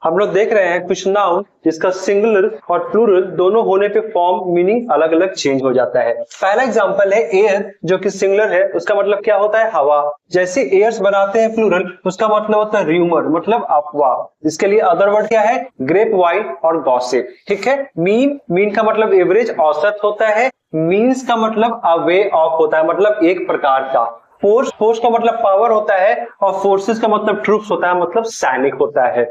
हम लोग देख रहे हैं कुछ नाउन जिसका सिंगुलर और प्लूरल दोनों होने पे फॉर्म मीनिंग अलग अलग चेंज हो जाता है। पहला एग्जांपल है एयर, जो कि सिंगुलर है, उसका मतलब क्या होता है हवा। जैसे एयर्स बनाते हैं प्लूरल, उसका मतलब होता है र्यूमर, मतलब अफवाह। इसके लिए अदर वर्ड क्या है, ग्रेप वाइन और गॉसिप। ठीक है। मीन का मतलब एवरेज, औसत होता है। मीन्स का मतलब अ वे ऑफ होता है, मतलब एक प्रकार का। फोर्स का मतलब पावर होता है, और फोर्सेस का मतलब ट्रूप्स होता है, मतलब सैनिक होता है।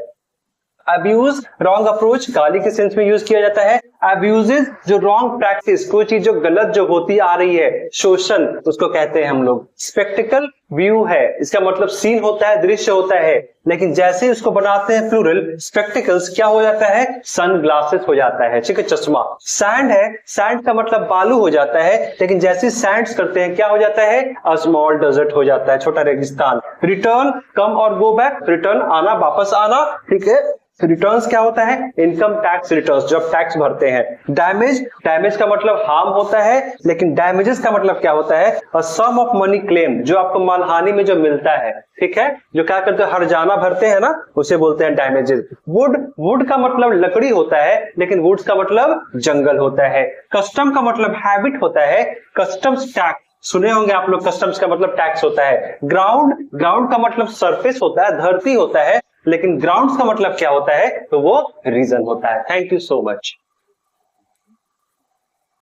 अब्यूज, रॉन्ग अप्रोच, गाली के सेंस में यूज किया जाता है। अब्यूजेस, जो रॉन्ग प्रैक्टिस, कोई चीज जो गलत जो होती आ रही है, शोषण, उसको कहते हैं हम लोग। स्पेक्टिकल, व्यू है, इसका मतलब सीन होता है, दृश्य होता है। लेकिन जैसे ही उसको बनाते हैं प्लूरल, स्पेक्टिकल्स, क्या हो जाता है, सन ग्लासेस हो जाता है। ठीक है, चश्मा। सैंड है, सैंड का मतलब बालू हो जाता है, लेकिन जैसे सैंड्स करते हैं क्या हो जाता है, अ स्मॉल डेजर्ट हो जाता है, छोटा रेगिस्तान। रिटर्न, कम और गो बैक, रिटर्न आना, वापस आना। ठीक है। रिटर्न्स क्या होता है, इनकम टैक्स रिटर्न्स, जब टैक्स भरते हैं। डैमेज, डैमेज का मतलब हार्म होता है, लेकिन डैमेजेस का मतलब क्या होता है, अ सम ऑफ मनी क्लेम, जो आपको मालहानि में जो मिलता है। ठीक है, जो क्या करते हैं, हर्जाना भरते हैं ना, उसे बोलते हैं डैमेजेस। वुड, वुड का मतलब लकड़ी होता है, लेकिन वुड्स का मतलब जंगल होता है। कस्टम का मतलब हैबिट होता है। कस्टम्स टैक्स सुने होंगे आप लोग, कस्टम्स का मतलब टैक्स होता है। ग्राउंड, ग्राउंड का मतलब सरफेस होता है, धरती होता है, लेकिन ग्राउंड्स का मतलब क्या होता है, तो वो रीजन होता है। Thank you so much.